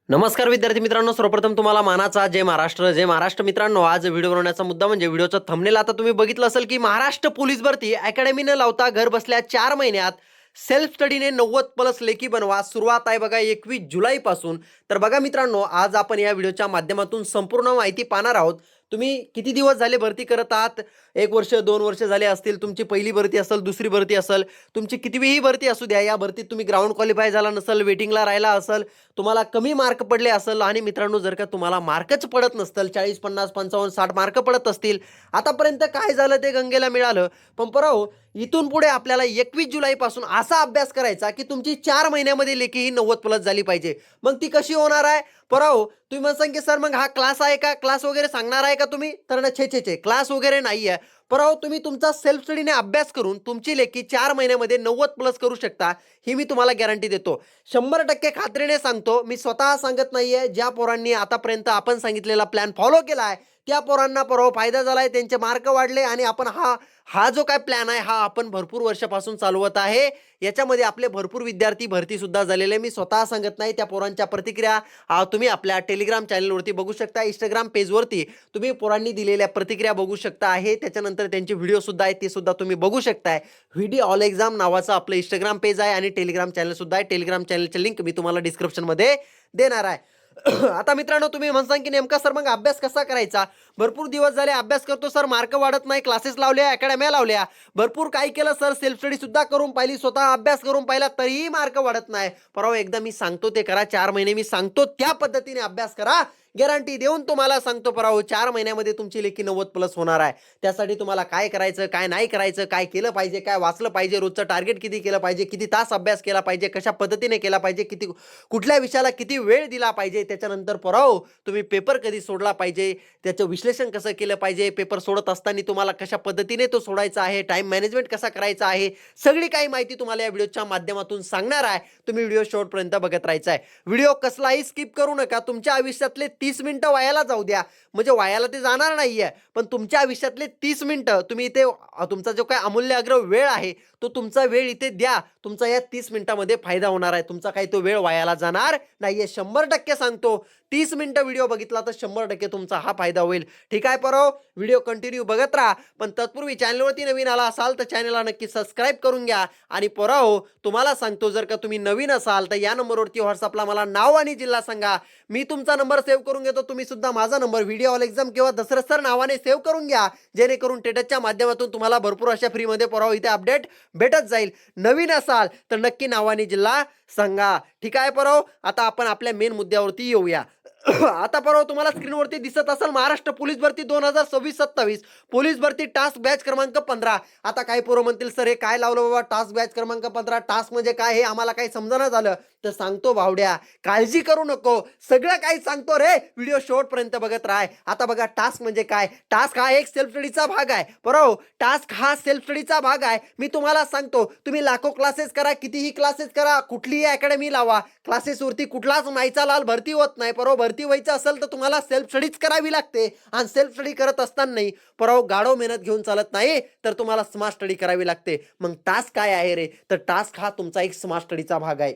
नमस्कार विद्यार्थी मित्रांनो, सर्वप्रथम तुम्हाला मानाचा जय महाराष्ट्र. जय महाराष्ट्र मित्रांनो. आज व्हिडिओ बनवण्याचा मुद्दा म्हणजे व्हिडिओचा थंबनेल आता तुम्ही बघितलं असेल की महाराष्ट्र पोलीस भरती अकॅडमी न लावता घर बसल्या 4 महिन्यात सेल्फ स्टडीने 90+ लेखी बनवा. सुरुवात आहे बघा 21 जुलैपासून. तर बघा मित्रांनो, आज आपण या व्हिडिओच्या माध्यमातून संपूर्ण माहिती पाहणार आहोत. तुम्ही किती दिवस झाले भरती करत आहात? 1 वर्ष 2 वर्ष झाले असतील. तुमची पहिली भरती असेल, दुसरी भरती असेल, तुमची कितीही भरती असू द्या, या भरतीत तुम्ही ग्राउंड क्वालिफाय झाला नसेल, वेटिंगला राहिला असेल, तुम्हाला कमी मार्क पडले असेल आणि मित्रांनो, जर का तुम्हाला मार्कच पडत नसतील, 40 50 55 60 मार्क पडत असतील, आतापर्यंत काय झालं ते गंगेला मिळालं. पण पराहो, इथून पुढे आपल्याला 21 जुलैपासून असा अभ्यास करायचा की तुमची 4 महिन्यामध्ये लेखी ही 90+ झाली पाहिजे. मग ती कशी होणार आहे? पराहो, तुम्ही म्हणसान की सर मग हा क्लास आहे का? क्लास वगैरे सांगणार आहे का तुम्ही? तर ना, छे छे छे, क्लास वगैरे नाही आहे. पराहो, तुम्ही तुमचा सेल्फ स्टडीने अभ्यास करून तुमची लेखी 4 महिन्यामध्ये 90+ करू शकता, ही मी तुम्हाला गॅरंटी देतो. 100% खात्रीने सांगतो. मी स्वतः सांगत नाहीये. ज्या पोरांनी आतापर्यंत आपण सांगितलेला प्लॅन फॉलो केला आहे, त्या पोरांना पराहो फायदा झालाय, त्यांचे मार्क वाढले आणि आपण हा हा जो काय प्लॅन आहे, हा आपण भरपूर वर्षापासून चालवत आहे. याच्यामध्ये आपले भरपूर विद्यार्थी भरती सुद्धा झालेले. मी स्वतः सांगत नाही. त्या पोरांच्या प्रतिक्रिया तुम्ही आपल्या टेलिग्राम चॅनलवरती बघू शकता. इंस्टाग्राम पेजवरती तुम्ही पोरांनी दिलेल्या प्रतिक्रिया बघू शकता आहे. त्याच्यानंतर त्यांचे व्हिडिओ सुद्धा आहेत, ते सुद्धा तुम्ही बघू शकताय. व्हीडी ऑल एक्झाम नावाचं आपलं इंस्टाग्राम पेज आहे आणि टेलिग्राम चॅनल सुद्धा आहे. टेलिग्राम चॅनलची लिंक मी तुम्हाला डिस्क्रिप्शनमध्ये देणार आहे. आता मित्रांनो, तुम्ही म्हणसान की नेमका सर मग अभ्यास कसा करायचा? भरपूर दिवस झाले अभ्यास करतो सर, मार्क वाढत नाही, क्लासेस लावल्या, अकॅडम्या लावल्या, भरपूर काही केलं सर, सेल्फ स्टडी सुद्धा करून पाहिली, स्वतः अभ्यास करून पाहिला, तरीही मार्क वाढत नाही. परवा एकदा मी सांगतो ते करा. 4 महिने मी सांगतो त्या पद्धतीने अभ्यास करा. गॅरंटी देऊन तुम्हाला सांगतो पराहो, 4 महिन्यामध्ये तुमची लेखी 90+ होणार आहे. त्यासाठी तुम्हाला काय करायचं, काय नाही करायचं, काय केलं पाहिजे, काय वाचलं पाहिजे, रोजचं टार्गेट किती केलं पाहिजे, किती तास अभ्यास केला पाहिजे, कशा पद्धतीने केला पाहिजे, किती कुठल्या विषयाला किती वेळ दिला पाहिजे, त्याच्यानंतर पराहो तुम्ही पेपर कधी सोडला पाहिजे, त्याचं विश्लेषण कसं केलं पाहिजे, पेपर सोडत असताना तुम्हाला कशा पद्धतीने तो सोडायचा आहे, टाइम मॅनेजमेंट कसा करायचा आहे, सगळी काही माहिती तुम्हाला या व्हिडिओच्या माध्यमातून सांगणार आहे. तुम्ही व्हिडिओ शेवटपर्यंत बघत राहायचा आहे. व्हिडिओ कसलाही स्किप करू नका. तुमच्या आयुष्यातले 30 मिनिटं वायाला जाऊ द्या. म्हणजे वायाला ते जाणार नाहीये, पण तुमच्या आयुष्यातले 30 मिनिटं तुम्ही इथे तुमचा जो काही अमूल्य अग्र वेळ आहे, तो तुमचा वेळ इथे द्या. तुमचा या 30 मिनिटामध्ये फायदा होणार आहे. तुमचा काही तो वेळ वायाला जाणार नाहीये. 100% सांगतो. 30 मिनिटं व्हिडिओ बघितला तर 100% तुमचा हा फायदा होईल. ठीक आहे पराहो, व्हिडिओ कंटिन्यू बघत राहा. पण तत्पूर्वी चॅनलवरती नवीन आला असाल तर चॅनलला नक्की सबस्क्राईब करून घ्या. आणि पराहो, तुम्हाला सांगतो, जर का तुम्ही नवीन असाल तर या नंबरवरती व्हॉट्सअपला मला नाव आणि जिल्हा सांगा. मी तुमचा नंबर सेव्ह करून घेतो. तुम्ही सुद्धा माझा नंबर व्हिडिओ ऑल एक्झाम किंवा दसरथ सर नावाने सेव्ह करून घ्या, जेणेकरून टेटच्या माध्यमातून तुम्हाला भरपूर अशा फ्रीमध्ये पराहो इथे अपडेट भेटत जाईल. नवीन असाल तर नक्की नाव आणि जिल्हा सांगा. ठीक आहे पराहो, आता आपण आपल्या मेन मुद्द्यावरती येऊया. आता पराहो, तुम्हाला स्क्रीनवरती दिसत असेल महाराष्ट्र पोलीस भरती 2026-27 पोलीस भरती टास्क बॅच क्रमांक 15. आता काही पोरं म्हणतील सर हे काय लावलं बाबा, टास्क बॅच क्रमांक 15, टास्क म्हणजे काय हे आम्हाला काही समजणं झालं. तर सांगतो भावड्या, काळजी करू नको, सगळं काही सांगतो रे. व्हिडिओ शेवटपर्यंत बघत राहा. आता बघा, टास्क म्हणजे काय? टास्क हा एक सेल्फ स्टडीचा भाग आहे. बरोबर, टास्क हा सेल्फ स्टडीचा भाग आहे. मी तुम्हाला सांगतो, तुम्ही लाखो क्लासेस करा, कितीही क्लासेस करा, कुठलीही अकॅडमी लावा, क्लासेसवरती कुठलाच माईचा लाल भरती होत नाही. बरोबर, भरती व्हायचं असेल तर तुम्हाला सेल्फ स्टडीच करावी लागते. आणि सेल्फ स्टडी करत असताना नाही बरोबर, गाढव मेहनत घेऊन चालत नाही, तर तुम्हाला स्मार्ट स्टडी करावी लागते. मग टास्क काय आहे रे? तर टास्क हा तुमचा एक स्मार्ट स्टडीचा भाग आहे.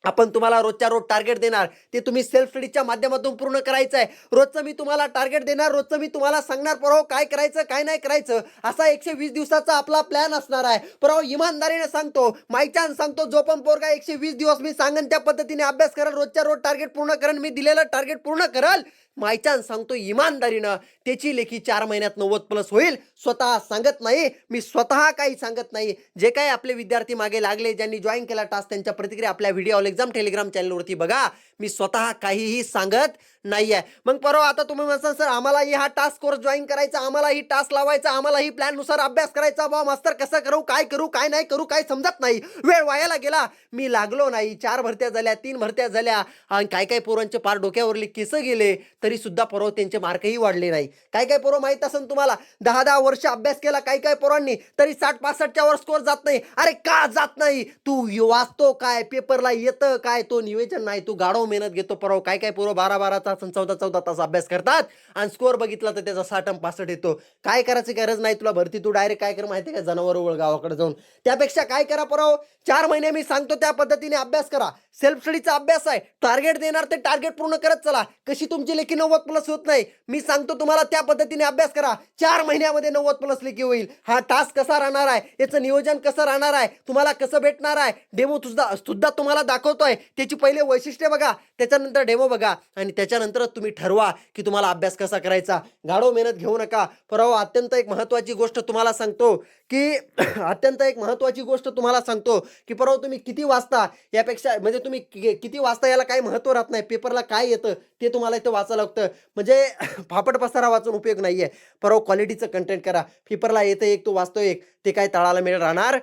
आपण तुम्हाला रोजच्या रोज टार्गेट देणार, ते तुम्ही सेल्फ स्टडीच्या माध्यमातून पूर्ण करायचं आहे. रोजचं मी तुम्हाला टार्गेट देणार, रोजचं मी तुम्हाला सांगणार पराहो काय करायचं काय नाही करायचं. असा 120 दिवसाचा आपला प्लॅन असणार आहे. पराहो, इमानदारीने सांगतो, मायचान सांगतो, जो पण पोरगा 120 दिवस मी सांगेन त्या पद्धतीने अभ्यास करेल, रोजच्या रोज टार्गेट पूर्ण करेल, मी दिलेलं टार्गेट पूर्ण करेल, मायचान सांगतो इमानदारीनं, त्याची लेखी 4 महिन्यात 90+ होईल. स्वतः सांगत नाही मी, स्वतः काही सांगत नाही. जे काही आपले विद्यार्थी मागे लागले, ज्यांनी जॉईन केला टास्क, त्यांच्या प्रतिक्रिया आपल्या व्हिडिओ ऑल एक्झाम टेलिग्राम चॅनलवरती बघा. मी स्वतः काहीही सांगत नाही आहे. मग परवा आता तुम्ही म्हणता सर आम्हालाही हा टास्क कोर्स जॉईन करायचा, आम्हालाही टास्क लावायचा, आम्हालाही प्लॅननुसार अभ्यास करायचा. बा मास्तर कसं करू, काय नाही करू, काय समजत नाही, वेळ वायाला गेला. मी लागलो नाही. 4 भरत्या झाल्या, 3 भरत्या झाल्या, आणि काय काय पोरांचे पार डोक्यावरले केस गेले, तरी सुद्धा पोरं त्यांचे मार्कही वाढले नाही. काय काय पोरं माहित असेल तुम्हाला, 10-10 वर्ष अभ्यास केला काय काय पोरांनी, तरी 60-65च्या वर स्कोर जात नाही. अरे का जात नाही? तू वाचतो काय, पेपरला येतं काय, तो निवेदन नाही, तू गाढव मेहनत घेतो. पोरं काय काय पोरं 12-12 तास तास आणि 14 तास अभ्यास करतात आणि स्कोअर बघितला तर त्याचा 60 आणि 65 येतो. काय करायची गरज नाही तुला भरती, तू डायरेक्ट काय कर माहिती आहे का, जनावर ओळ गावाकडे जाऊन. त्यापेक्षा काय करा पोरांनो, 4 महिने मी सांगतो त्या पद्धतीने अभ्यास करा. सेल्फ स्टडीचा अभ्यास आहे, टार्गेट देणार ते टार्गेट पूर्ण करत चला. कशी तुमची लेखी 90+ होत नाही, मी सांगतो तुम्हाला त्या पद्धतीने अभ्यास करा. 4 महिन्यामध्ये 90+ लेखी होईल. हा टास्क कसा राहणार आहे, याचं नियोजन कसं राहणार आहे, तुम्हाला कसं भेटणार आहे, डेमो सुद्धा तुम्हाला दाखवतोय. त्याची पहिले वैशिष्ट्ये बघा, त्याच्यानंतर डेमो बघा आणि त्याच्यानंतरच तुम्ही ठरवा की तुम्हाला अभ्यास कसा करायचा. गाढव मेहनत घेऊ नका. परवा अत्यंत एक महत्त्वाची गोष्ट तुम्हाला सांगतो की अत्यंत एक महत्त्वाची गोष्ट तुम्हाला सांगतो की परवा तुम्ही किती वाजता, यापेक्षा म्हणजे तुम्ही किती वाजता याला काही महत्त्व राहत नाही. पेपरला काय येतं ते तुम्हाला इथं वाचायला लागतं. म्हणजे फापट पसारा वाचून उपयोग नाही आहे. परवा क्वालिटीचं कंटेंट करा. पेपरला येतं एक, तो वाचतो एक, ते काय तळाला मिळ राहणार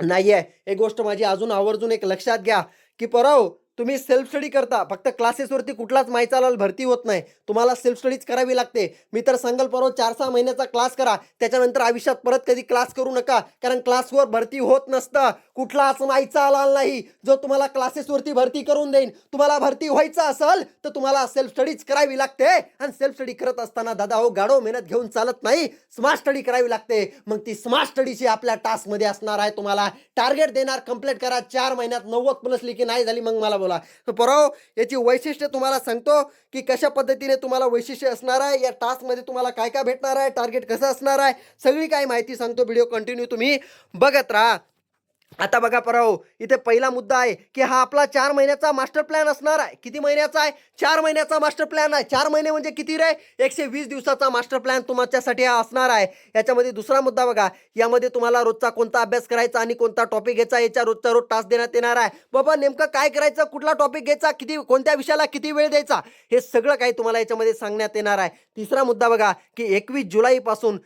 नाही आहे. एक गोष्ट माझी अजून आवर्जून एक लक्षात घ्या की पोरांनो, तुम्ही सेल्फ स्टडी करता, फक्त क्लासेसवरती कुठलाच माहितीला भरती होत नाही. तुम्हाला सेल्फ स्टडीज करावी लागते. मी तर सांगेल पोरांनो, 4-6 महिन्याचा क्लास करा. त्याच्यानंतर आयुष्यात परत कधी क्लास करू नका, कारण क्लासवर भरती होत नसतं. कुठलाच माहिती आला नाही जो तुम्हाला क्लासेसवरती भरती करून देईन. तुम्हाला भरती व्हायचं असेल तर तुम्हाला सेल्फ स्टडीज करावी लागते. आणि सेल्फ स्टडी करत असताना दादा हो, गाढव मेहनत घेऊन चालत नाही, स्मार्ट स्टडी करावी लागते. मग ती स्मार्ट स्टडीची आपल्या टास्कमध्ये असणार आहे. तुम्हाला टार्गेट देणार, कंप्लीट करा. 4 महिन्यात 90+ लेखी नाही झाली मग मला बोला. तर पोरांनो, याची वैशिष्ट्य तुम्हाला सांगतो की कशा पद्धतीने तुम्हाला वैशिष्ट्य असणार आहे, या टास्कमध्ये तुम्हाला काय काय भेटणार आहे, टार्गेट कसं असणार आहे, सगळी काही माहिती सांगतो. व्हिडिओ कंटिन्यू तुम्ही बघत राहा. आता बघा पोरांनो, इथे पहिला मुद्दा आहे की हा आपला 4 महिन्याचा मास्टर प्लॅन असणार आहे. किती महिन्याचा आहे? 4 महिन्याचा मास्टर प्लॅन आहे. 4 महिने म्हणजे किती रे? 120 दिवसाचा मास्टर प्लॅन तुमच्यासाठी हा असणार आहे. याच्यामध्ये दुसरा मुद्दा बघा, यामध्ये तुम्हाला रोजचा कोणता अभ्यास करायचा आणि कोणता टॉपिक घ्यायचा, याच्या रोजचा रोज टास्क देण्यात येणार आहे. बाबा नेमकं काय करायचं, कुठला टॉपिक घ्यायचा, किती, कोणत्या विषयाला किती वेळ द्यायचा, हे सगळं काही तुम्हाला याच्यामध्ये सांगण्यात येणार आहे. तिसरा मुद्दा बघा की 21 जुलैपासून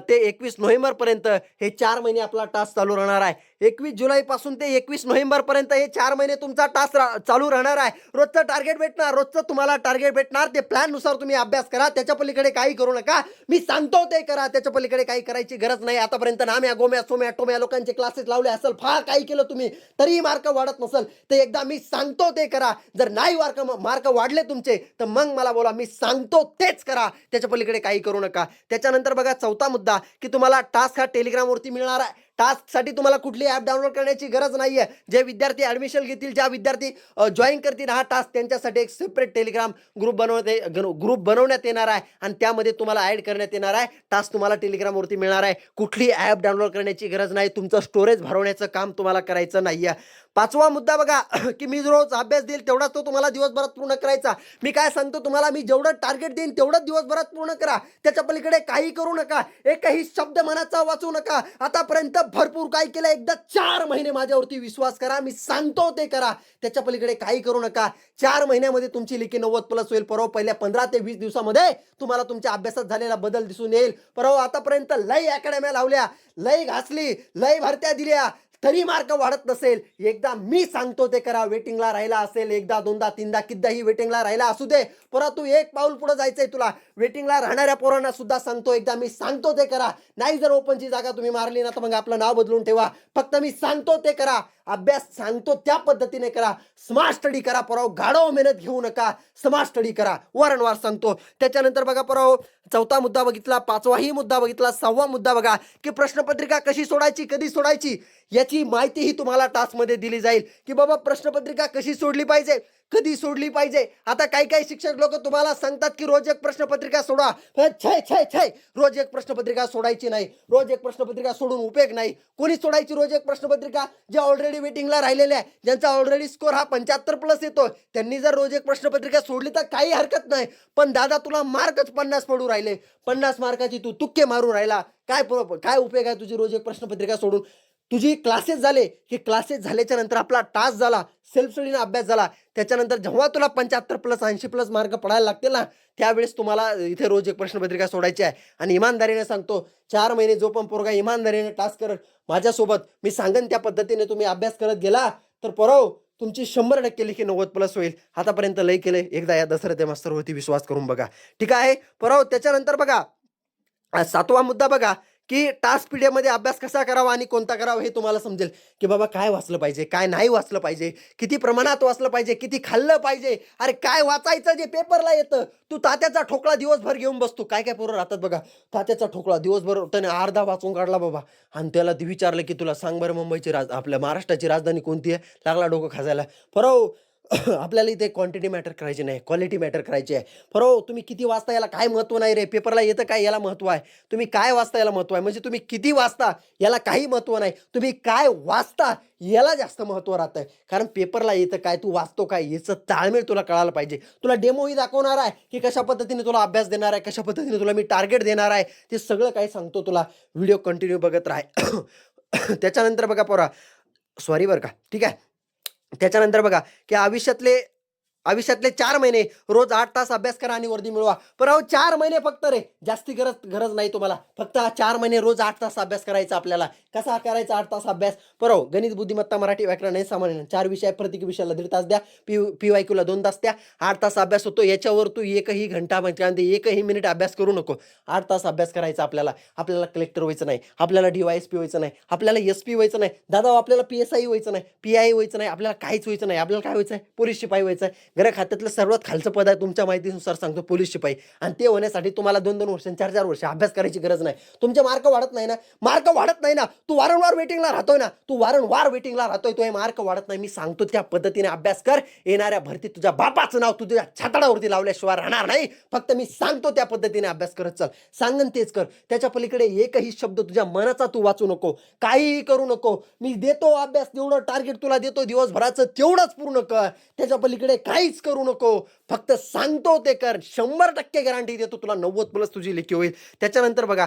ते 21 नोव्हेंबरपर्यंत हे 4 महिने आपला टास्क चालू राहणार आहे. 21 जुलैपासून ते 21 नोव्हेंबरपर्यंत हे 4 महिने तुमचा टास्क चालू राहणार आहे. रोजचं टार्गेट भेटणार, रोजचं तुम्हाला टार्गेट भेटणार. ते प्लॅननुसार तुम्ही अभ्यास करा. त्याच्या पलीकडे काही करू नका. मी सांगतो ते करा, त्याच्या पलीकडे काही करायची गरज नाही. आतापर्यंत नाम्या गोम्या सोम्या टोम्या लोकांचे क्लासेस लावले असेल, फार काही केलं तुम्ही, तरी मार्क वाढत नसेल तर एकदा मी सांगतो ते करा. जर नाही मार्क वाढले तुमचे तर मग मला बोला. मी सांगतो तेच करा, त्याच्या पलीकडे काही करू नका. त्याच्यानंतर बघा चौथा मुद्दा की तुम्हाला टास्क हा टेलिग्रामवरती मिळणार आहे. टास्कसाठी तुम्हाला कुठली ॲप डाउनलोड करण्याची गरज नाही आहे. जे विद्यार्थी ॲडमिशन घेतील, ज्या विद्यार्थी जॉईन करतील हा टास्क, त्यांच्यासाठी एक सेपरेट टेलिग्राम ग्रुप बनवण्यात येणार आहे आणि त्यामध्ये तुम्हाला ॲड करण्यात येणार आहे. टास्क तुम्हाला टेलिग्रामवरती मिळणार आहे. कुठली ॲप डाउनलोड करण्याची गरज नाही. तुमचं स्टोरेज भरवण्याचं काम तुम्हाला करायचं नाही आहे. पाचवा मुद्दा बघा की मी रोज अभ्यास देईल तेवढाच तो तुम्हाला दिवसभरात पूर्ण करायचा. मी काय सांगतो तुम्हाला, मी जेवढं टार्गेट देईन तेवढंच दिवसभरात पूर्ण करा. त्याच्या पलीकडे काही करू नका. एकही शब्द मनाचा वाचू नका. आतापर्यंत भरपूर काय केलं, एकदा 4 महिने माझ्यावरती विश्वास करा. मी सांगतो ते करा, त्याच्या पलीकडे काही करू नका. 4 महिन्यामध्ये तुमची लेखी 90+ होईल. परवा पहिल्या 15 ते 20 दिवसामध्ये तुम्हाला तुमच्या अभ्यासात झालेला बदल दिसून येईल. परवा आतापर्यंत लय अकॅडम्या लावल्या, लय घासली, लय भरत्या दिल्या, तरी मार्क वाढत नसेल, एकदा मी सांगतो ते करा. वेटिंगला राहिला असेल, एकदा दोनदा तीनदा कितीही वेटिंगला राहिला असू दे, परंतु एक पाऊल पुढे जायचंय तुला. वेटिंगला राहणाऱ्या पोरांना सुद्धा सांगतो, एकदा मी सांगतो ते करा. नाही जर ओपनची जागा तुम्ही मारली ना तर मग आपलं नाव बदलून ठेवा. फक्त मी सांगतो ते करा. अभ्यास सांगतो त्या पद्धतीने करा. स्मार्ट स्टडी करा पोराव, गाढव मेहनत घेऊ नका, स्मार्ट स्टडी करा. वारंवार सांगतो. त्याच्यानंतर बघा पोराव, चौथा मुद्दा बघितला, पाचवाही मुद्दा बघितला, सहावा मुद्दा बघा की प्रश्नपत्रिका कशी सोडायची, कधी सोडायची, याची माहितीही तुम्हाला टास्कमध्ये दिली जाईल. की बाबा प्रश्नपत्रिका कशी सोडली पाहिजे, कधी सोडली पाहिजे. आता काही काही शिक्षक लोक तुम्हाला सांगतात की रोज एक प्रश्नपत्रिका सोडा. छय रोज एक प्रश्नपत्रिका सोडायची नाही. रोज एक प्रश्नपत्रिका सोडून उपयोग नाही. कोणी सोडायची रोज एक प्रश्नपत्रिका? जे ऑलरेडी वेटिंगला राहिलेले आहे, ज्यांचा ऑलरेडी स्कोर हा 75+ येतो, त्यांनी जर रोज एक प्रश्नपत्रिका सोडली तर काही हरकत नाही. पण दादा तुला मार्कच 50 पडू राहिले, 50 मार्काची तू तुक्के मारून राहिला, काय उपयोग आहे तुझी रोज एक प्रश्नपत्रिका सोडून? तुझी क्लासेस झाले की क्लासेस झाल्याच्या नंतर आपला टास्क झाला, सेल्फ स्टडीने अभ्यास झाला, त्याच्यानंतर जेव्हा तुला 75+ 80+ मार्क पडायला लागतील ना, त्यावेळेस तुम्हाला इथे रोज एक प्रश्नपत्रिका सोडायची आहे. आणि इमानदारीने सांगतो, 4 महिने जो पण पोरगा इमानदारीने टास्क करत माझ्यासोबत, मी सांगेन त्या पद्धतीने तुम्ही अभ्यास करत गेला तर पोराव तुमची 100% लेखी 90+ होईल. आतापर्यंत लय केले, एकदा या दसरथे मास्तरवरती विश्वास करून बघा. ठीक आहे पोराव. त्याच्यानंतर बघा सातवा मुद्दा बघा की टास्क पीरियडमध्ये अभ्यास कसा करावा आणि कोणता करावा हे तुम्हाला समजेल, की बाबा काय वाचलं पाहिजे, काय नाही वाचलं पाहिजे, किती प्रमाणात वाचलं पाहिजे, किती खाल्लं पाहिजे. अरे काय वाचायचं जे पेपरला येतं. तू तात्याचा ठोकळा दिवसभर घेऊन बसतो. काय-काय पोरं राहतात बघा, तात्याचा ठोकळा दिवसभर त्याने अर्धा वाचून काढला बाबा आणि त्याला ते विचारलं, की "तुला सांग बरं मुंबईची आपल्या महाराष्ट्राची राजधानी कोणती आहे?" लागला डोकं खाजायला. "पोराओ आपल्याला इथे क्वांटिटी मॅटर करायची नाही, क्वालिटी मॅटर करायची आहे. पोराओ तुम्ही किती वाचता याला काय महत्त्व नाही रे. पेपरला येतं काय याला महत्त्व आहे. तुम्ही काय वाचता याला महत्त्व आहे. म्हणजे तुम्ही किती वाचता याला काही महत्त्व नाही. तुम्ही काय वाचता याला जास्त महत्त्व राहतंय. कारण पेपरला येतं काय, तू वाचतो काय याचं ताळमेळ तुला कळायला पाहिजे. तुला डेमोही दाखवणार आहे, की कशा पद्धतीने तुला अभ्यास देणार आहे, कशा पद्धतीने तुला मी टार्गेट देणार आहे. ते सगळं काही सांगतो तुला. व्हिडिओ कंटिन्यू बघत राहा. त्याच्यानंतर बघा पोरा सॉरी बरं का. ठीक आहे. त्याच्यानंतर बघा, की आयुष्यातले 4 महिने रोज 8 तास अभ्यास करा आणि वर्दी मिळवा. पण अहो 4 महिने फक्त रे, जास्ती गरज गरज नाही तुम्हाला. फक्त 4 महिने रोज 8 तास अभ्यास करायचा आपल्याला. कसा करायचा 8 तास अभ्यास? बरोबर गणित, बुद्धिमत्ता, मराठी, व्याकरण हे सामान्य 4 विषय आहेत. प्रत्येक विषयाला 1.5 तास द्या. पी-वाय-क्यूला 2 तास द्या. 8 तास अभ्यास होतो. याच्यावर तू एकही घंटा म्हणजे एकही मिनिट अभ्यास करू नको. 8 तास अभ्यास करायचा आपल्याला. आपल्याला कलेक्टर व्हायचं नाही. आपल्याला डी-वाय-एस-पी व्हायचं नाही. आपल्याला एस-पी व्हायचं नाही. दादा आपल्याला पी-एस-आय व्हायचं नाही. पी-आय व्हायचं नाही. आपल्याला काहीच व्हायचं नाही. आपल्याला काय व्हायचं आहे? पोलीस शिपाई व्हायचं आहे. घर खात्यातलं सर्वात खालचं पद आहे तुमच्या माहितीनुसार सांगतो पोलीस शिपाई आणि ते होण्यासाठी तुम्हाला 2-2 वर्ष 4-4 वर्ष अभ्यास करायची गरज नाही. तुमचे मार्क वाढत नाही ना, मार्क वाढत नाही ना. तू वारंवार वेटिंगला राहतोय ना, तू वारंवार वेटिंगला राहतोय. तो मार्क वाढत नाही. मी सांगतो त्या पद्धतीने अभ्यास कर. येणाऱ्या भरतीत तुझ्या बापाचं नाव तुझ्या छाताडावरती लावल्याशिवाय राहणार नाही. फक्त मी सांगतो त्या पद्धतीने अभ्यास करत चल. सांगन तेच कर. त्याच्या पलीकडे एकही शब्द तुझ्या मनाचा तू वाचू नको. काहीही करू नको. मी देतो अभ्यास तेवढं टार्गेट तुला देतो दिवसभराचं तेवढंच पूर्ण कर. त्याच्या पलीकडे काहीच करू नको. फक्त सांगतो ते कर. 100% गॅरंटी देतो तुला 90+ तुझी लेखी होईल. त्याच्यानंतर बघा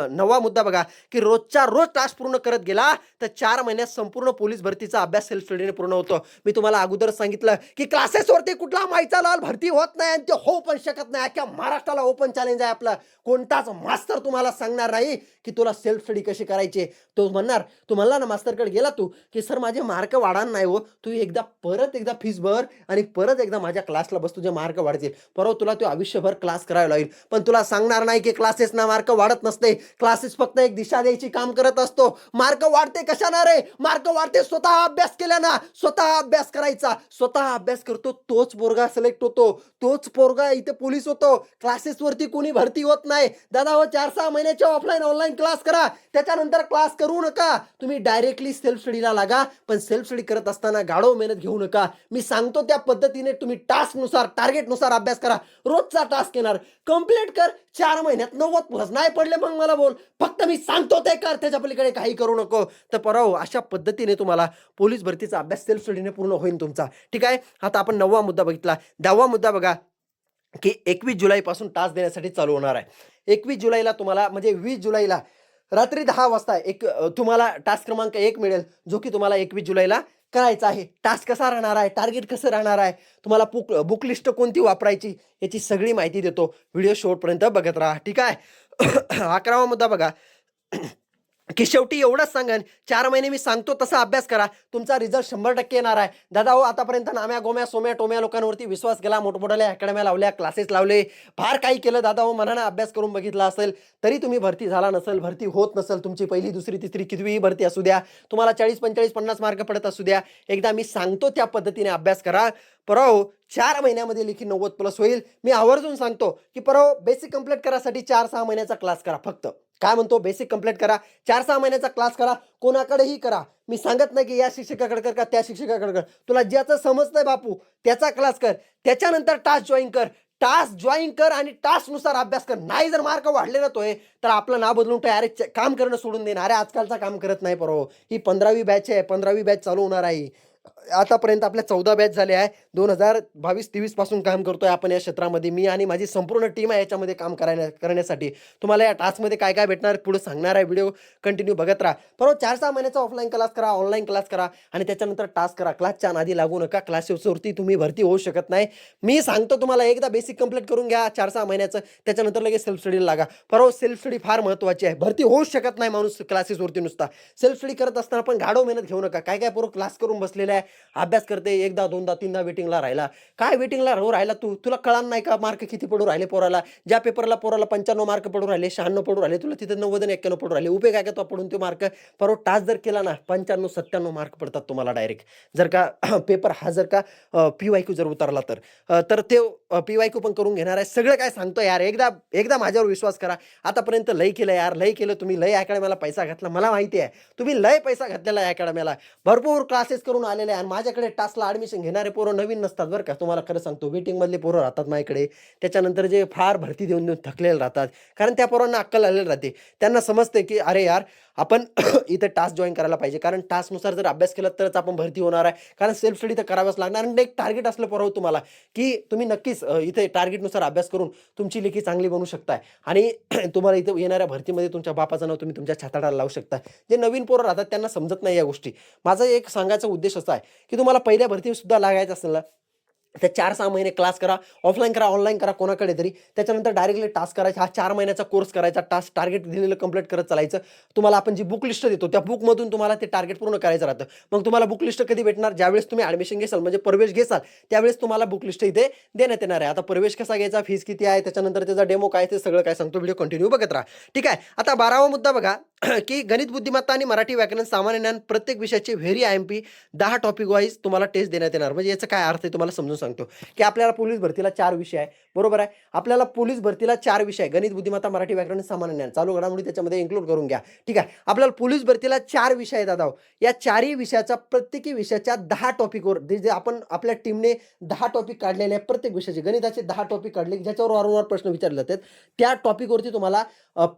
9वा मुद्दा बघा, की रोजच्या रोज टास्क पूर्ण करत गेला तर 4 महिन्यात संपूर्ण पोलीस भरतीचा अभ्यास सेल्फ स्टडीने पूर्ण होतो. मी तुम्हाला अगोदर सांगितलं, की क्लासेसवरती कुठला माईचा लाल भरती होत नाही आणि ते होऊ पण शकत नाही. अख्ख्या महाराष्ट्राला ओपन चॅलेंज आहे आपलं. कोणताच मास्तर तुम्हाला सांगणार नाही, की तुला सेल्फ स्टडी कशी करायची. तो म्हणणार, तू म्हणला ना मास्तरकडे गेला तू, की सर माझे मार्क वाढणार नाही हो. तू परत एकदा फीस भर आणि परत एकदा माझ्या क्लासला बस तुझे मार्क वाढतील. परवा तुला तो आयुष्यभर क्लास करावा लागेल. पण तुला सांगणार नाही, की क्लासेसना मार्क वाढत नसते. क्लासेस फक्त एक दिशा द्यायची काम करत असतो. मार्क वाढते कशाना रे? मार्क वाढते स्वतः अभ्यास केल्याना. स्वतः अभ्यास करायचा. स्वतः अभ्यास करतो तोच पोरगा सिलेक्ट होतो. तोच पोरगा इथे पोलीस होतो. क्लासेसवरती कोणी भरती होत नाही. दादा हो 4-6 महिन्याचे ऑफलाईन ऑनलाईन क्लास करा. त्याच्यानंतर क्लास करू नका. तुम्ही डायरेक्टली सेल्फ स्टडीला लागा. पण सेल्फ स्टडी करत असताना गाढव मेहनत घेऊ नका. मी सांगतो त्या पद्धतीने तुम्ही टास्कनुसार टार्गेटनुसार अभ्यास करा. रोजचा टास्क येणार कंप्लीट कर. 4 महिन्यात 90+ नाही पडले मग मला बोल. फक्त मी सांगतो ते कर. त्याच्या पलीकडे काही करू नको. तर पराव अशा पद्धतीने तुम्हाला पोलीस भरतीचा अभ्यास सेल्फ स्टडीने पूर्ण होईल तुमचा. ठीक आहे. आता आपण 9वा मुद्दा बघितला. 10वा मुद्दा बघा, की 21 जुलैपासून टास्क देण्यासाठी चालू होणार आहे. 21 जुलैला तुम्हाला म्हणजे 20 जुलैला रात्री 10 वाजता तुम्हाला टास्क क्रमांक 1 मिळेल, जो की तुम्हाला 21 जुलैला करायचा आहे. टास्क कसा राहणार आहे, टार्गेट कसं राहणार आहे, तुम्हाला बुक लिस्ट कोणती वापरायची याची सगळी माहिती देतो. व्हिडिओ शेवटपर्यंत बघत राहा. ठीक आहे. 11वा मुद्दा बघा, की शेवटी एवढंच सांगेन 4 महिने मी सांगतो तसा अभ्यास करा. तुमचा रिझल्ट 100% येणार आहे. दादा हो आतापर्यंत नाम्या गोम्या सोम्या टोम्या लोकांवरती विश्वास केला, मोठमोठ्या अकॅडम्या लावल्या, क्लासेस लावले, फार काही केलं. दादा हो मनानं अभ्यास करून बघितला असेल तरी तुम्ही भरती झाला नसेल, भरती होत नसेल. तुमची पहिली दुसरी तिसरी कितवीही भरती असू द्या, तुम्हाला 40 45 50 मार्क पडत असू द्या, एकदा मी सांगतो त्या पद्धतीने अभ्यास करा. परव 4 महिन्यामध्ये लेखी 90+ होईल. मी आवर्जून सांगतो, की परव बेसिक कंप्लीट करासाठी 4-6 महिन्याचा क्लास करा फक्त. काय म्हणतो, बेसिक कंप्लीट करा, 4-6 महिन्याचा क्लास करा, कोणाकडेही करा. मी सांगत नाही की या शिक्षकाकडे कर का त्या शिक्षकाकडे कर. तुला ज्याचं समजतंय बापू त्याचा क्लास कर. त्याच्यानंतर टास्क जॉईन कर. टास्क जॉईन कर आणि टास्कनुसार अभ्यास कर. नाही जर मार्क वाढले ना तोय तर आपलं नाव बदलून टाक. अरे काम करणं सोडून देणार. अरे आजकालचा काम करत नाही परवा. ही 15वी बॅच आहे. 15वी बॅच चालू होणार आहे. आतापर्यंत आपल्या 14 बॅच झाले आहे. 2022-23 पासून काम करतोय आपण या क्षेत्रामध्ये. मी आणि माझी संपूर्ण टीम आहे याच्यामध्ये काम करण्यासाठी. तुम्हाला या टास्कमध्ये काय काय भेटणार पुढे सांगणार आहे. व्हिडिओ कंटिन्यू बघत राहा. बरोबर 4-6 महिन्याचा ऑफलाईन क्लास करा, ऑनलाईन क्लास करा आणि त्याच्यानंतर टास्क करा. क्लासच्या नादी लागू नका. क्लासेसवरती तुम्ही भरती होऊ शकत नाही. मी सांगतो तुम्हाला एकदा बेसिक कंप्लीट करून घ्या 4-6 महिन्याचं, त्याच्यानंतर लगेच सेल्फ स्टडीला लागा. बरोबर सेल्फ स्टडी फार महत्त्वाची आहे. भरती होऊ शकत नाही माणूस क्लासेसवरती नुसता. सेल्फ स्टडी करत असताना पण गाढव मेहनत घेऊ नका. काय काय पूर्ण क्लास करून बसलेले आहे. अभ्यास करते, एकदा दोनदा तीनदा वेटिंगला राहिला. काय वेटिंगला राहिला तू? तुला कळालं नाही का मार्क किती पडू राहिले पोराला? ज्या पेपरला पोराला 95 मार्क पडू राहिले, 96 पडू राहिले, तुला तिथे 90 आणि 91 पडू राहिले. उपयोग आहे का तो पडून ते मार्क? परवा टास जर केला ना 95-97 मार्क पडतात तुम्हाला डायरेक्ट. जर का पेपर हा जर का पी-वाय-क्यू जर उतरला तर. तर ते पी-वाय-क्यू पण करून घेणार आहे. सगळं काय सांगतो यार, एकदा एकदा माझ्यावर विश्वास करा. आतापर्यंत लय केलं यार, लय केलं. तुम्ही लय अकॅडमीला पैसा घातला, मला माहिती आहे. तुम्ही लय पैसा घातलेला आहे अकॅडमीला. भरपूर क्लासेस करून आलेले आहे आणि माझ्याकडे टासला ॲडमिशन घेणारे पोरं नवीन नसतात बरं का. तुम्हाला खरं सांगतो, वेटिंगमधले पोरं राहतात माझ्याकडे. त्याच्यानंतर जे फार भरती देऊन देऊन थकलेले राहतात. कारण त्या पोरांना अक्कल आलेली राहते. त्यांना समजते की अरे यार, आपण इथे टास्क जॉइन करायला पाहिजे. कारण टास्कनुसार जर अभ्यास केला तरच आपण भरती होणार आहे. कारण सेल्फ स्टडी तर करावंच लागणार आणि एक टार्गेट असलं पोरं तुम्हाला, की तुम्ही नक्कीच इथे टार्गेटनुसार अभ्यास करून तुमची लेखी चांगली बनवू शकताय आणि तुम्हाला इथं येणाऱ्या भरतीमध्ये तुमच्या बापाचं नाव तुम्ही तुमच्या छाताडाला लावू शकता. जे नवीन पोरं राहतात त्यांना समजत नाही या गोष्टी. माझा एक सांगायचा उद्देश असा आहे, की तुम्हाला पहिल्या भरतीसुद्धा लागायचं असेल ना, तर 4-6 महिने क्लास करा, ऑफलाईन करा, ऑनलाईन करा, कोणाकडे तरी. त्याच्यानंतर डायरेक्टली टास्क करायचा. हा 4 महिन्याचा कोर्स करायचा. टास्क टार्गेट दिलेलं कंप्लीट करत चालायचं. तुम्हाला आपण जी बुक लिस्ट देतो, त्या बुकमधून तुम्हाला ते टार्गेट पूर्ण करायचं राहतं. मग तुम्हाला बुक लिस्ट कधी भेटणार? ज्यावेळेस तुम्ही ॲडमिशन घेसाल, म्हणजे प्रवेश घेसाल, त्यावेळेस तुम्हाला बुक लिस्ट इथे देण्यात येणार आहे. आता प्रवेश कसा घ्यायचा, फीस किती आहे, त्याच्यानंतर त्याचा डेमो काय, ते सगळं काय सांगतो. व्हिडिओ कंटिन्यू बघत राहा. ठीक आहे. आता 12वा मुद्दा बघा, की गणित बुद्धिमत्ता आणि मराठी व्याकरण सामान्य ज्ञान प्रत्येक विषयाचे व्हेरी IMP 10 टॉपिक वाईज तुम्हाला टेस्ट देण्यात येणार. म्हणजे याचा काय अर्थ आहे तुम्हाला समजून सांगतो, की आपल्याला पोलीस भरतीला 4 विषय आहे, बरोबर आहे. आपल्याला पोलीस भरतीला 4 विषय आहे, गणित बुद्धिमत्ता, मराठी व्याकरण आणि सामान्य ज्ञान. चालू घडामोडी त्याच्यामध्ये इन्क्लूड करून घ्या. ठीक आहे. आपल्याला पोलीस भरतीला 4 विषय आहेत दादा. या 4ही विषयाचा प्रत्येकी विषयाच्या 10 टॉपिकवर जे आपण आपल्या टीमने 10 टॉपिक काढलेले आहे प्रत्येक विषयाचे. गणिताचे 10 टॉपिक काढले, ज्याच्यावर वारंवार प्रश्न विचारले जातात. त्या टॉपिकवरती तुम्हाला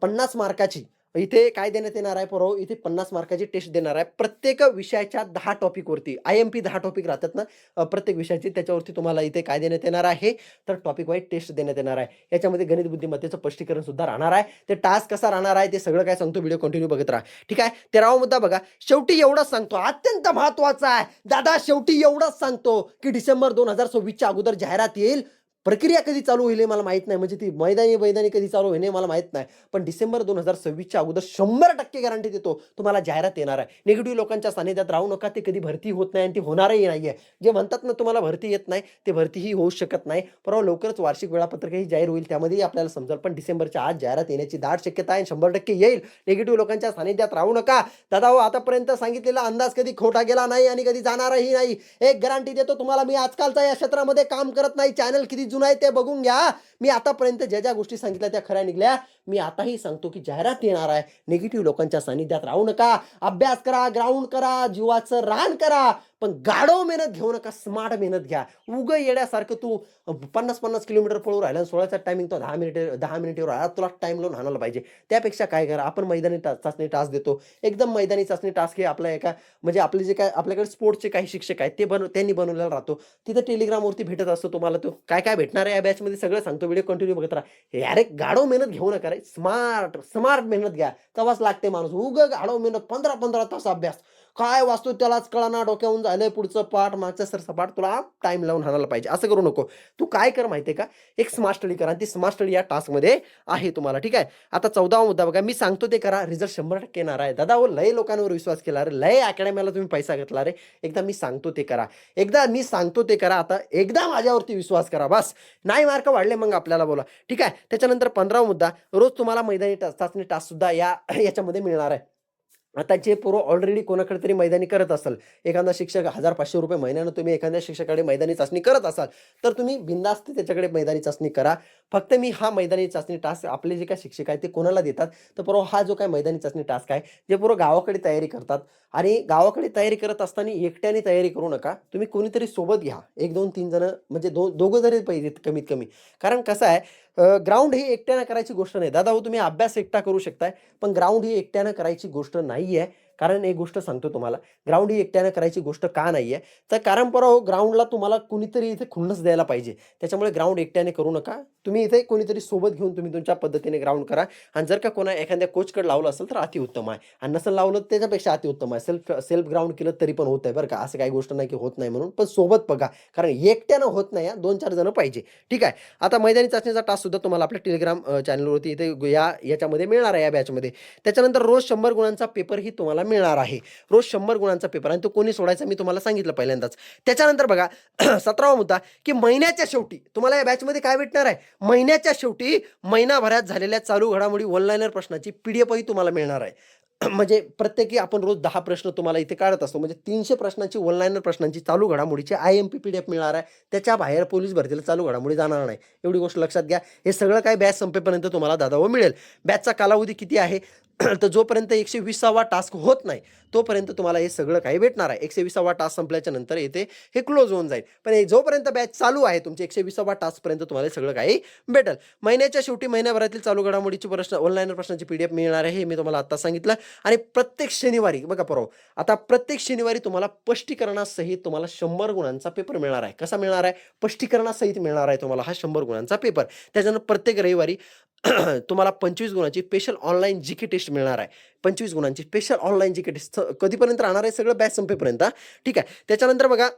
50 मार्काची इथे काय देण्यात येणार आहे पोरो, इथे 50 मार्काची टेस्ट देणार आहे प्रत्येक विषयाच्या 10 टॉपिकवरती. IMP 10 टॉपिक राहतात ना प्रत्येक विषयाची, त्याच्यावरती तुम्हाला इथे काय देण्यात येणार आहे, तर टॉपिक वाईज टेस्ट देण्यात येणार आहे. याच्यामध्ये गणित बुद्धिमत्तेचं स्पष्टीकरण सुद्धा राहणार आहे. ते टास्क कसा राहणार आहे ते सगळं काय सांगतो, व्हिडिओ कंटिन्यू बघत राहा. ठीक आहे. 13वा मुद्दा बघा. शेवटी एवढंच सांगतो, अत्यंत महत्वाचा आहे दादा. शेवटी एवढंच सांगतो की डिसेंबर 2026च्या अगोदर जाहिरात येईल. प्रक्रिया कधी चालू होईल हे मला माहीत नाही, म्हणजे ती मैदानी कधी चालू होईल हे मला माहीत नाही. पण डिसेंबर 2026च्या अगोदर 100% गॅरंटी देतो तुम्हाला जाहिरात येणार आहे. निगेटिव्ह लोकांच्या सानिध्यात राहू नका. ते कधी भरती होत नाही आणि ती होणारही नाही आहे. जे म्हणतात ना तुम्हाला भरती येत नाही, ते भरतीही होऊ शकत नाही. परवा लवकरच वार्षिक वेळापत्रकही जाहीर होईल, त्यामध्येही आपल्याला समजेल. पण डिसेंबरच्या आज जाहिरात येण्याची दाट शक्यता आहे. 100% येईल. निगेटिव्ह लोकांच्या सानिध्यात राहू नका दादा. हो, आतापर्यंत सांगितलेला अंदाज कधी खोटा गेला नाही आणि कधी जाणारही नाही. एक गॅरंटी देतो तुम्हाला. मी आजकालचा या क्षेत्रामध्ये काम करत नाही. चॅनल किती जुना आहे ते बघून घ्या. मी आतापर्यंत ज्या ज्या गोष्टी सांगितल्या त्या खऱ्या निघल्या. मी आताही सांगतो की जाहिरात येणार आहे. निगेटिव्ह लोकांच्या सानिध्यात राहू नका. अभ्यास करा, ग्राउंड करा, जीवाचं रान करा, पण गाढव मेहनत घेऊ नका. स्मार्ट मेहनत घ्या. उगं येड्यासारखं तू 50-50 किलोमीटर पळू राहिला, 16चा टायमिंग तो 10 मिनिटेवर आला, तुला टाइम लावून आणायला पाहिजे. त्यापेक्षा काय करा, आपण मैदानी चाचणी टास्क देतो. एकदम मैदानी चाचणी टास्क हे आपल्या एका, म्हणजे आपले जे काय आपल्याकडे स्पोर्ट्सचे काही शिक्षक आहेत ते त्यांनी बनवलेला राहतो. तिथं टेलिग्रामवरती भेटत असतो तुम्हाला. तो काय काय भेटणार आहे या बॅचमध्ये सगळं सांगतो. व्हिडिओ कंटिन्यू बघत राहा. यार एक गाढव मेहनत घेऊ नका रे. स्मार्ट मेहनत घ्या. तेव्हाच लागते माणूस. उगं गाढव मेहनत 15-15 तास अभ्यास काय वाचतो त्यालाच कळना, डोक्यावरून झालंय पुढचं पाठ मागचं सरसपाट, तुला टाइम लावून हाणायला पाहिजे. असं करू नको. तू काय कर माहितीये का, एक स्मार्ट स्टडी करा. ती स्मार्ट स्टडी या टास्कमध्ये आहे तुम्हाला. ठीक आहे. आता 14वा मुद्दा बघा. मी सांगतो ते करा, रिझल्ट 100% येणार आहे दादा. हो, लय लोकांवर विश्वास केला रे, लय अकॅडमीला तुम्ही पैसा घेतला रे. एकदा मी सांगतो ते करा. आता एकदा माझ्यावरती विश्वास करा बस. नाही मार्क वाढले मग आपल्याला बोला. ठीक आहे. त्याच्यानंतर 15वा मुद्दा. रोज तुम्हाला मैदानी चाचणी टास्क सुद्धा याच्यामध्ये मिळणार आहे. आता जे पोरं ऑलरेडी कोणाकडे तरी मैदानी करत असाल, एखादा शिक्षक 1000-500 रुपये महिन्यानं तुम्ही एखाद्या शिक्षकाकडे मैदानी चाचणी करत असाल, तर तुम्ही बिनधास्त त्याच्याकडे मैदानी चाचणी करा. फक्त मी हा मैदानी चाचणी टास्क आपले जे काही शिक्षक आहेत ते कोणाला देतात, तर पोरं हा जो काही मैदानी चाचणी टास्क आहे, जे पोरं गावाकडे तयारी करतात आणि गावाकडे तयारी करत असताना एकट्याने तयारी करू नका. तुम्ही कोणीतरी सोबत घ्या. 1, 2, 3 जण, म्हणजे दोघं जरी पाहिजे कमीत कमी. कारण कसं आहे, ग्राउंड ही एकट्यानं करायची गोष्ट नाही दादा. हो, तुम्ही अभ्यास एकटा करू शकताय, पण ग्राउंड ही एकट्यानं करायची गोष्ट नाही आहे. कारण एक गोष्ट सांगतो तुम्हाला, ग्राउंड ही एकट्यानं करायची गोष्ट का नाही आहे, तर कारण हो, ग्राउंडला तुम्हाला कुणीतरी इथे खुन्नस द्यायला पाहिजे. त्याच्यामुळे ग्राउंड एकट्याने करू नका. तुम्ही इथे कोणीतरी सोबत घेऊन तुम्ही तुमच्या पद्धतीने ग्राउंड करा. आणि जर का एखाद्या कोचकडे लावलं असेल तर अतिउत्तम आहे, आणि नसेल लावलं त्याच्यापेक्षा अतिउत्तम आहे. सेल्फ ग्राउंड केलं तरी पण होत आहे बरं का. असं काही गोष्ट नाही की होत नाही म्हणून, पण सोबत बघा. कारण एकट्यानं होत नाही, 2-4 जण पाहिजे. ठीक आहे. आता मैदानी चाचणीचा टास्क सुद्धा तुम्हाला आपल्या टेलिग्राम चॅनलवरती इथे याच्यामध्ये मिळणार आहे, या बॅचमध्ये. त्याच्यानंतर रोज 100 गुणांचा पेपरही तुम्हाला मिळणार आहे. रोज 100 गुणांचा पेपर आणि तो कोणी सोडायचा मी तुम्हाला सांगितलं पहिल्यांदाच. त्याच्यानंतर बघा 17वा मुद्दा की महिन्याच्या शेवटी तुम्हाला या बॅचमध्ये काय भेटणार आहे, महिन्याच्या शेवटी महिनाभरात झालेल्या चालू घडामोडी ऑनलाईनर प्रश्नाची PDF ही तुम्हाला मिळणार आहे. म्हणजे प्रत्येकी आपण रोज 10 प्रश्न तुम्हाला इथे काढत असतो, म्हणजे 300 प्रश्नांची ऑनलाईनर प्रश्नांची चालू घडामोडीची IMP PDF मिळणार आहे. त्याच्या बाहेर पोलीस भरतीला चालू घडामोडी जाणार नाही, एवढी गोष्ट लक्षात घ्या. हे सगळं काय बॅच संपेपर्यंत तुम्हाला दादाओ मिळेल. बॅचचा कालावधी किती आहे तर जोपर्यंत 120वा टास्क होत नाही तोपर्यंत तुम्हाला हे सगळं काही भेटणार आहे. 120वा टास्क संपल्याच्या नंतर इथे हे क्लोज होऊन जाईल, पण जोपर्यंत बॅच चालू आहे तुमचे 120वा टास्कपर्यंत तुम्हाला हे सगळं काही भेटेल. महिन्याच्या शेवटी महिन्याभरातील चालू घडामोडीची प्रश्न ऑनलाईन प्रश्नांची PDF मिळणार आहे, हे मी तुम्हाला आता सांगितलं. आणि प्रत्येक शनिवारी बघा परवा, आता प्रत्येक शनिवारी तुम्हाला स्पष्टीकरणासहित तुम्हाला 100 गुणांचा पेपर मिळणार आहे. कसा मिळणार आहे, स्पष्टीकरणासहित मिळणार आहे तुम्हाला हा 100 गुणांचा पेपर. त्याच्यानंतर प्रत्येक रविवारी तुम्हाला 25 गुणांची स्पेशल ऑनलाईन GK टेस्ट मिळणार आहे. 25 गुणांची स्पेशल ऑनलाईन GK टेस्ट कधीपर्यंत राहणार आहे, सगळं बॅच संपेपर्यंत. ठीक आहे. त्याच्यानंतर बघा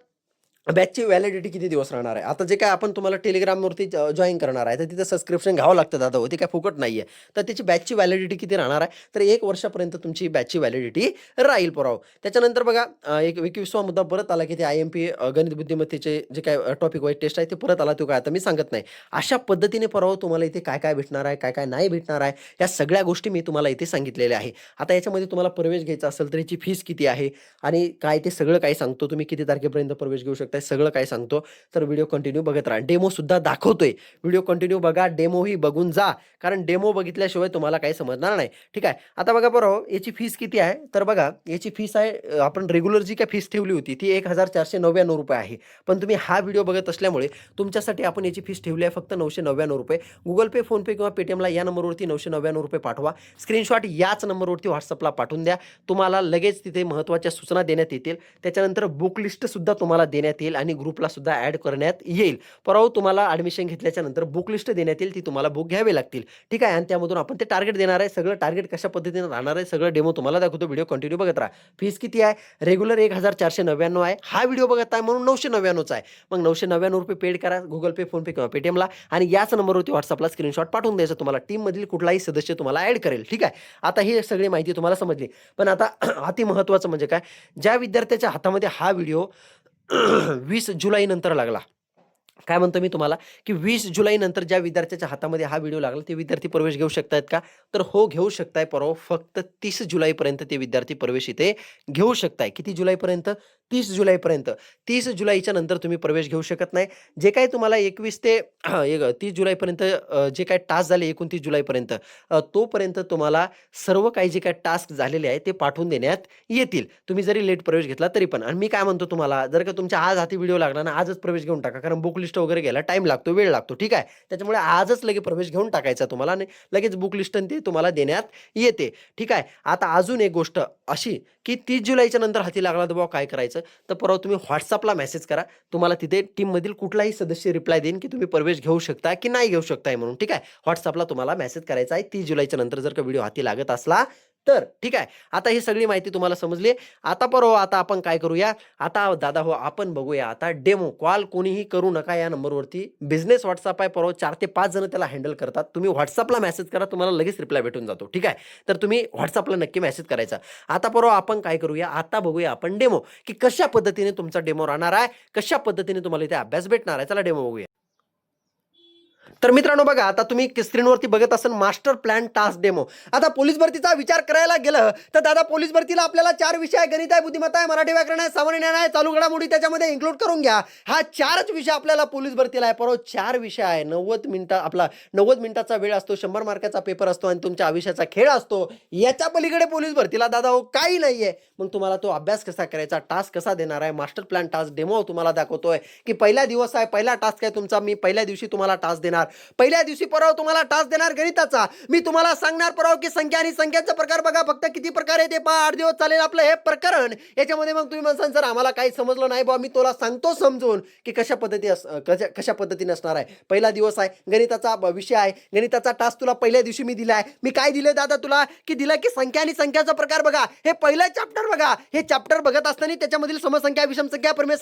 बॅचची व्हॅलिडिटी किती दिवस राहणार आहे. आता जे काय आपण तुम्हाला टेलिग्रामवरती जॉईन करणार आहे तर तिथं सबस्क्रिप्शन घ्यावं लागतं दादा, ते काय फुकट नाही आहे. तर त्याची बॅचची व्हॅलिडिटी किती राहणार आहे, तर 1 वर्षापर्यंत तुमची बॅचची व्हॅलिडिटी राहील पोराव. त्याच्यानंतर बघा 21वा मुद्दा परत आला की ते IMP गणित बुद्धिमत्तेचे जे काय टॉपिक वाईज टेस्ट आहे ते परत आला, तो काय आता मी सांगत नाही. अशा पद्धतीने पोराव तुम्हाला इथे काय काय भेटणार आहे, काय काय नाही भेटणार आहे, या सगळ्या गोष्टी मी तुम्हाला इथे सांगितलेल्या आहे. आता याच्यामध्ये तुम्हाला प्रवेश घ्यायचा असेल तर याची फीस किती आहे आणि काय ते सगळं काही सांगतो. तुम्ही किती तारखेपर्यंत प्रवेश घेऊ शकता सगळं काय सांगतो. तर व्हिडिओ कंटिन्यू बघत राहा. डेमो सुद्धा दाखवतोय, व्हिडिओ कंटिन्यू बघा, डेमोही बघून जा, कारण डेमो बघितल्याशिवाय तुम्हाला काही समजणार नाही. ठीक आहे. आता बघा बरोबर याची फीस किती आहे, तर बघा याची फीस आहे, आपण रेग्युलर जी काय फीस ठेवली होती ती 1499 रुपये आहे. पण तुम्ही हा व्हिडिओ बघत असल्यामुळे तुमच्यासाठी आपण याची फीस ठेवली आहे फक्त 999 रुपये. गुगल पे, फोनपे किंवा पेटीएमला या नंबरवरती 999 रुपये पाठवा. स्क्रीनशॉट याच नंबरवरती व्हॉट्सअपला पाठवून द्या. तुम्हाला लगेच तिथे महत्त्वाच्या सूचना देण्यात येतील. त्याच्यानंतर बुक लिस्ट सुद्धा तुम्हाला देण्यात येईल आणि ग्रुपला सुद्धा ॲड करण्यात येईल. परवा तुम्हाला ॲडमिशन घेतल्याच्या नंतर बुक लिस्ट देण्यात येईल, ती तुम्हाला बुक घ्यावे लागतील. ठीक आहे. आणि त्यामधून आपण ते टार्गेट देणार आहे. सगळं टार्गेट कशा पद्धतीने राहणार आहे सगळं डेमो तुम्हाला दाखवतो. व्हिडिओ कंटिन्यू बघत राहा. फीस किती आहे, रेग्युलर 1499 आहे. हा व्हिडिओ बघत आहे म्हणून 999 आहे. मग 999 रुपये पेड करा गुगल पे, फोनपे किंवा पेटीएमला आणि याच नंबरवरती व्हॉट्सअपला स्क्रीनशॉट पाठवून द्यायचं. तुम्हाला टीममधील कुठलाही सदस्य तुम्हाला ॲड करेल. ठीक आहे. आता ही सगळी माहिती तुम्हाला समजली. पण आता अति महत्त्वाचं म्हणजे काय, ज्या विद्यार्थ्याच्या हातामध्ये हा व्हिडिओ 20 जुलै नंतर लागला, काय म्हणतो मी तुम्हाला की 20 जुलै नंतर ज्या विद्यार्थ्याच्या हातामध्ये हा व्हिडिओ लागला ते विद्यार्थी प्रवेश घेऊ शकतायत का, तर हो घेऊ शकताय. परवा फक्त 30 जुलैपर्यंत ते विद्यार्थी प्रवेश इथे घेऊ शकताय. किती जुलैपर्यंत, 30 जुलैपर्यंत. 30 जुलैच्या नंतर तुम्ही प्रवेश घेऊ शकत नाही. जे काही तुम्हाला 21 ते 30 जुलैपर्यंत जे काही टास्क झाले 29 जुलैपर्यंत तोपर्यंत तुम्हाला सर्व काही जे काही टास्क झालेले आहे ते पाठवून देण्यात येतील, तुम्ही जरी लेट प्रवेश घेतला तरी पण. आणि मी काय म्हणतो तुम्हाला, जर का तुमच्या आज हाती व्हिडिओ लागला ना आजच प्रवेश घेऊन टाका, कारण बुक लिस्ट वगैरे घ्यायला टाइम लागतो, वेळ लागतो. ठीक आहे. त्याच्यामुळे आजच लगेच प्रवेश घेऊन टाकायचा तुम्हाला आणि लगेच बुक लिस्ट ते तुम्हाला देण्यात येते. ठीक आहे. आता अजून एक गोष्ट अशी की 30 जुलैच्या नंतर हाती लागला तर बाबा काय करायचं, तर परवा तुम्ही व्हॉट्सअपला मेसेज करा. तुम्हाला तिथे टीममधील कुठलाही सदस्य रिप्लाय देईन की तुम्ही प्रवेश घेऊ शकता की नाही घेऊ शकताय म्हणून. ठीक आहे. व्हॉट्सअपला तुम्हाला मेसेज करायचा आहे 30 जुलैच्या नंतर जर का व्हिडिओ हाती लागत असला तर. ठीक आहे. आता ही सगळी माहिती तुम्हाला समजली. आता परवा आता आपण काय करूया, आता दादा हो आपण बघूया आता डेमो. कॉल कोणीही करू नका या नंबरवरती. बिझनेस व्हॉट्सअप आहे, परवा 4 ते 5 जण त्याला हँडल करतात. तुम्ही व्हॉट्सअपला मेसेज करा, तुम्हाला लगेच रिप्लाय भेटून जातो. ठीक आहे. तर तुम्ही व्हॉट्सअपला नक्की मेसेज करायचा. आता परवा आपण काय करूया, आता बघूया आपण डेमो की कशा पद्धतीने तुमचा डेमो राहणार आहे, कशा पद्धतीने तुम्हाला इथे अभ्यास भेटणार आहे. चला डेमो बघूया. तर मित्रांनो बघा, आता तुम्ही स्क्रीनवरती बघत असाल मास्टर प्लॅन टास्क डेमो. आता पोलीस भरतीचा विचार करायला गेलं तर दादा पोलीस भरतीला आपल्याला 4 विषय आहे, गणित आहे, बुद्धिमत्ता आहे, मराठी व्याकरण आहे, सामान्य ज्ञान आहे, चालू घडामोडी त्याच्यामध्ये इन्क्लूड करून घ्या. हा 4च विषय आपल्याला पोलीस भरतीला आहे. परवा 4 विषय आहे, 90 मिनिटं आपला 90 मिनिटाचा वेळ असतो, 100 मार्काचा पेपर असतो आणि तुमच्या आयुष्याचा खेळ असतो. याच्या पलीकडे पोलीस भरतीला दादा हो काही नाहीये. मग तुम्हाला तो अभ्यास कसा करायचा, टास्क कसा देणार आहे, मास्टर प्लॅन टास्क डेमो तुम्हाला दाखवतोय की पहिला दिवस आहे, पहिला टास्क आहे तुमचा. मी पहिल्या दिवशी तुम्हाला टास्क देणार. पहिल्या दिवशी परवा तुम्हाला टास्क देणार गणिताचा. मी तुम्हाला सांगणार परवा की संख्या आणि संख्याचा प्रकार बघा, फक्त किती प्रकार आहे ते पहा. 8 दिवस चालेल आपलं हे प्रकरण. याच्यामध्ये मग तुम्ही म्हणसान सर आम्हाला काही समजलं नाही बा, मी तुला सांगतो समजून की कशा पद्धतीने असणार आहे. पहिला दिवस आहे, गणिताचा विषय आहे, गणिताचा टास्क तुला पहिल्या दिवशी मी दिलाय. मी काय दिले दादा तुला की दिलं की संख्या आणि संख्याचा प्रकार बघा. हे पहिलं चॅप्टर बघा. हे चॅप्टर बघत असताना त्याच्यामधील समसंख्या, विषम संख्या, प्रमेय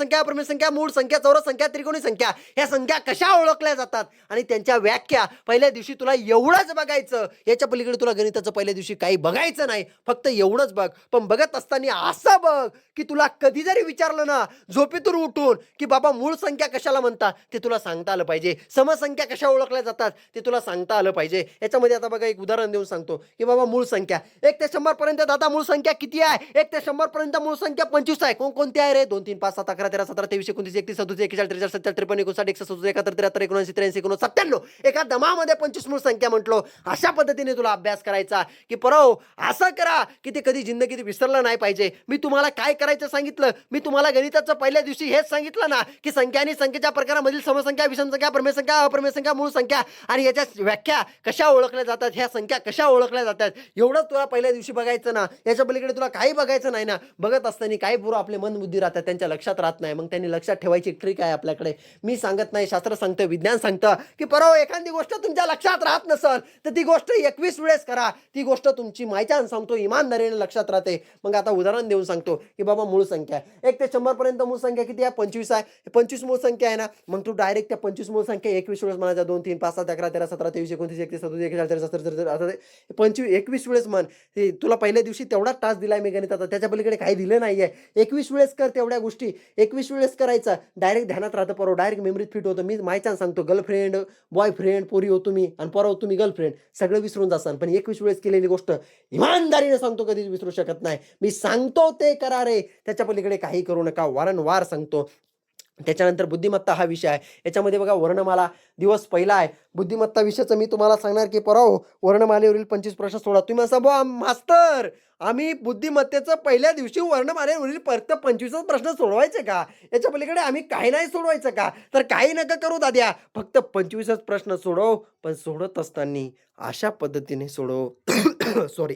संख्या, मूळ संख्या, चौरस संख्या, त्रिकोणी संख्या, ह्या संख्या कशा ओळखल्या जातात आणि त्यांची त्यांच्या व्याख्या, पहिल्या दिवशी तुला एवढंच बघायचं, याच्या पलीकडे तुला गणिताचं पहिल्या दिवशी काही बघायचं नाही, फक्त एवढंच बघ. पण बघत असताना असं बघ की तुला कधी जरी विचारलं ना झोपेतून उठून की बाबा मूळ संख्या कशाला म्हणतात ते तुला सांगता आलं पाहिजे, समसंख्या कशा ओळखल्या जातात ते तुला सांगता आलं पाहिजे. याच्यामध्ये आता बघा एक उदाहरण देऊन सांगतो की बाबा मूळ संख्या 1 ते 100 पर्यंत, दादा मूळ संख्या किती आहे? 1 ते 100 पर्यंत मूळ संख्या 25 आहे. कोणकोणती आहे रे? 2 3 5 7 11 13 17 23 29 31 37 41 43 47 53 59 60 61 62 73 74 79 83 97 एका दमामध्ये 25 मूळ संख्या म्हटलो. अशा पद्धतीने तुला अभ्यास करायचा की परव असं करा की ते कधी जिंदगीत विसरलं नाही पाहिजे. मी तुम्हाला काय करायचं सांगितलं? मी तुम्हाला गणिताचं पहिल्या दिवशी हेच सांगितलं ना की संख्या आणि संख्येच्या प्रकारामधील समसंख्या, विषम संख्या, प्रमेय संख्या, अप्रमेय संख्या, मूळ संख्या आणि याच्या व्याख्या कशा ओळखल्या जातात, ह्या संख्या कशा ओळखल्या जातात, एवढंच तुला पहिल्या दिवशी बघायचं ना. याच्या पलीकडे तुला काही बघायचं नाही ना. बघत असताना काही पोरं आपले मन बुद्धी राहतात, त्यांच्या लक्षात राहत नाही. मग त्यांनी लक्षात ठेवायची ट्रिक आहे आपल्याकडे. मी सांगत नाही, शास्त्र सांगतं, विज्ञान सांगतं की परवा एखादी गोष्ट तुमच्या लक्षात राहत नसल तर ती गोष्ट 21 वेळेस करा. ती गोष्ट तुमची मायच्यान सांगतो इमानदारीने लक्षात राहते. मग आता उदाहरण देऊन सांगतो की बाबा मूळ संख्या 1 ते 100 पर्यंत मूळ संख्या किती आहे? 25 आहे. 25 मूळ संख्या आहे ना. मग तू डायरेक्ट त्या 25 मूळ संख्या 21 वेळेस म्हणायचा. 2 3 5 7 11 13 17 23 29 31 37 41 43 45 21 वेळेस म्हण. तुला पहिल्या दिवशी तेवढाच तास दिलाय मी गणिताचा, त्याच्या पलीकडे काही दिलं नाहीये. 21 वेळेस कर तेवढ्या गोष्टी. 21 वेळेस करायचा. डायरेक्ट ध्यानात राहतं, परवा डायरेक्ट मेमरीत फिट होतं. मी मायच्यान सांगतो, गर्लफ्रेंड बॉयफ्रेंड पोरी हो तुम्ही आणि परवा तुम्ही गर्लफ्रेंड सगळं विसरून जासान. पण 21 वेळेस केलेली गोष्ट इमानदारीने सांगतो कधीच विसरू शकत नाही. मी सांगतो ते करा रे, त्याच्या पलीकडे काही करू नका. वारंवार सांगतो. त्याच्यानंतर बुद्धिमत्ता हा विषय आहे. याच्यामध्ये बघा वर्णमाला दिवस पहिला आहे. बुद्धिमत्ता विषयाचं मी तुम्हाला सांगणार की परवा वर्णमालेवरील 25 प्रश्न सोडा. तुम्ही असं बुवा मास्तर आम्ही बुद्धिमत्तेचं पहिल्या दिवशी वर्णमालेवरील फक्त 25 प्रश्न सोडवायचे का? याच्या पलीकडे आम्ही काही नाही सोडवायचं का? तर काही नका करू दाद्या, फक्त 25 प्रश्न सोडव. पण सोडत असताना अशा पद्धतीने सोडव सॉरी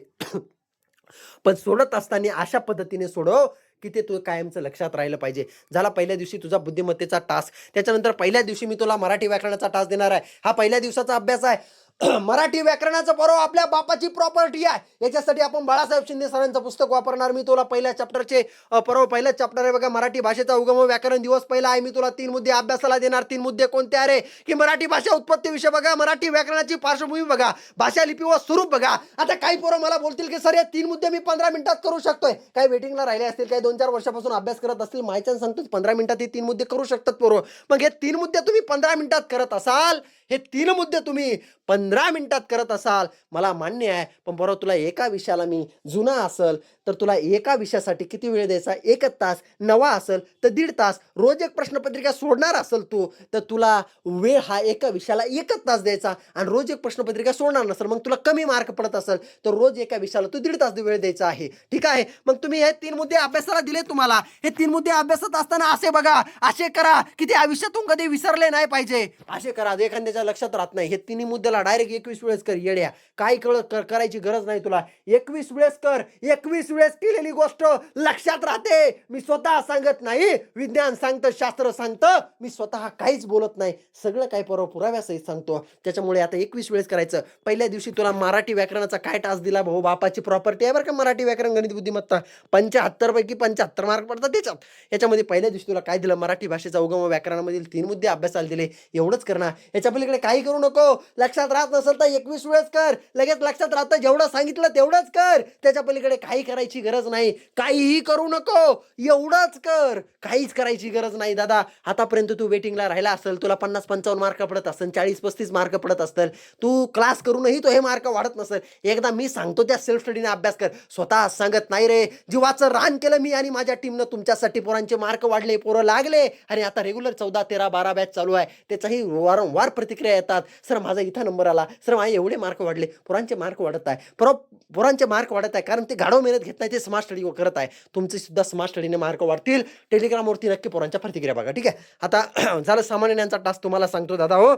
पण सोडत असताना अशा पद्धतीने सोडव की ते तुझं कायमचं लक्षात राहिलं पाहिजे. झाला पहिल्या दिवशी तुझा बुद्धिमत्तेचा टास्क. त्याच्यानंतर पहिल्या दिवशी मी तुला मराठी व्याकरणाचा टास्क देणार आहे. हा पहिल्या दिवसाचा अभ्यास आहे. मराठी व्याकरणाचं बरोबर आपल्या बापाची प्रॉपर्टी आहे. याच्यासाठी आपण बाळासाहेब शिंदे सरांचं पुस्तक वापरणार. मी तुला पहिल्या चॅप्टरचे पहिलं चॅप्टर आहे बघा, मराठी भाषेचा उगम व व्याकरण दिवस पहिला आहे. मी तुला 3 मुद्दे अभ्यासाला देणार. 3 मुद्दे कोणते आहे की मराठी भाषा उत्पत्ती विषय बघा, मराठी व्याकरणाची पार्श्वभूमी बघा, भाषा लिपी व स्वरूप बघा. आता काही पोरं मला बोलतील की सर हे 3 मुद्दे मी 15 मिनिटात करू शकतोय. काही वेटिंगला राहिले असतील, काही 2-4 वर्षापासून अभ्यास करत असतील. माहिती सांगतो 15 मिनिटात हे 3 मुद्दे करू शकतात पोरं. मग हे 3 मुद्दे तुम्ही 15 मिनिटात करत असाल, हे 3 मुद्दे तुम्ही 15 मिनिटात करत असाल, मला मान्य आहे. पण बरोबर तुला एका विषयाला मी जुना असेल तर तुला एका विषयासाठी किती वेळ द्यायचा? 1 तास. नवा असेल तर 1.5 तास. रोज एक प्रश्नपत्रिका सोडणार असेल तू तर तुला वेळ हा एका विषयाला 1 तास द्यायचा. आणि रोज एक प्रश्नपत्रिका सोडणार नसेल, मग तुला कमी मार्क पडत असेल तर रोज एका विषयाला तू 1.5 तास वेळ द्यायचा आहे. ठीक आहे. मग तुम्ही हे 3 मुद्दे अभ्यासाला दिले. तुम्हाला हे 3 मुद्दे अभ्यासात असताना असे बघा, असे करा की ते आयुष्यातून कधी विसरले नाही पाहिजे. असे करा एखाद्याच्या लक्षात राहत नाही. हे 3 मुद्द्याला डायरेक्ट 21 वेळेस कर. येड्या काही करायची गरज नाही तुला. 21 वेळेस कर. 21 वेळेस केलेली गोष्ट लक्षात राहते. मी स्वतः सांगत नाही, विज्ञान सांगतं, शास्त्र सांगतं. मी स्वतः काहीच बोलत नाही, सगळं काही पुराव्यासहित सांगतो. त्याच्यामुळे आता 21 वेळेस करायचं. पहिल्या दिवशी तुला मराठी व्याकरणाचा काय टास्क दिला? भाऊ बापाची प्रॉपर्टी आहे बरं का मराठी व्याकरण गणित बुद्धिमत्ता. 75 पैकी 75 मार्क पडतात त्याच्यात. याच्यामध्ये पहिल्या दिवशी तुला काय दिलं? मराठी भाषेचा उगम व व्याकरणामधील 3 मुद्दे अभ्यासाला दिले. एवढंच करणार. याच्या पलीकडे काही करू नको. लक्षात राहत नसेल तर 21 वेळेस कर. लगेच लक्षात राहतं. जेवढं सांगितलं तेवढंच कर. त्याच्या पलीकडे काही करायची गरज नाही. काहीही करू नको. एवढंच कर. काहीच करायची गरज नाही दादा. आतापर्यंत तू वेटिंगला राहिला असेल, तुला 50-55 मार्क पडत असेल, 40-35 मार्क पडत असतील, तू क्लास करूनही तो हे मार्क वाढत नसेल. एकदा मी सांगतो त्या सेल्फ स्टडीने अभ्यास कर. स्वतः सांगत नाही रे. जीवाचं रान केलं मी आणि माझ्या टीमनं तुमच्यासाठी. पोरांचे मार्क वाढले, पोरं लागले आणि आता रेग्युलर 14, 13, 12 बॅच चालू आहे. त्याचाही वारंवार प्रतिक्रिया येतात. सर माझा इथं नंबर आला, सर माझे एवढे मार्क वाढले. पोरांचे मार्क वाढत आहे. पोरांचे मार्क वाढत आहे कारण ते गाढव मेहनत घेत नाही, ते स्मार्ट स्टडी करत आहे. तुमचे सुद्धा स्मार्ट स्टडीने मार्क वाढतील. टेलिग्रामवरती नक्की पोरांच्या प्रतिक्रिया बघा. ठीक आहे. आता झालं सामान्य ज्ञानचा टास्क. तुम्हाला सांगतो दादा हो,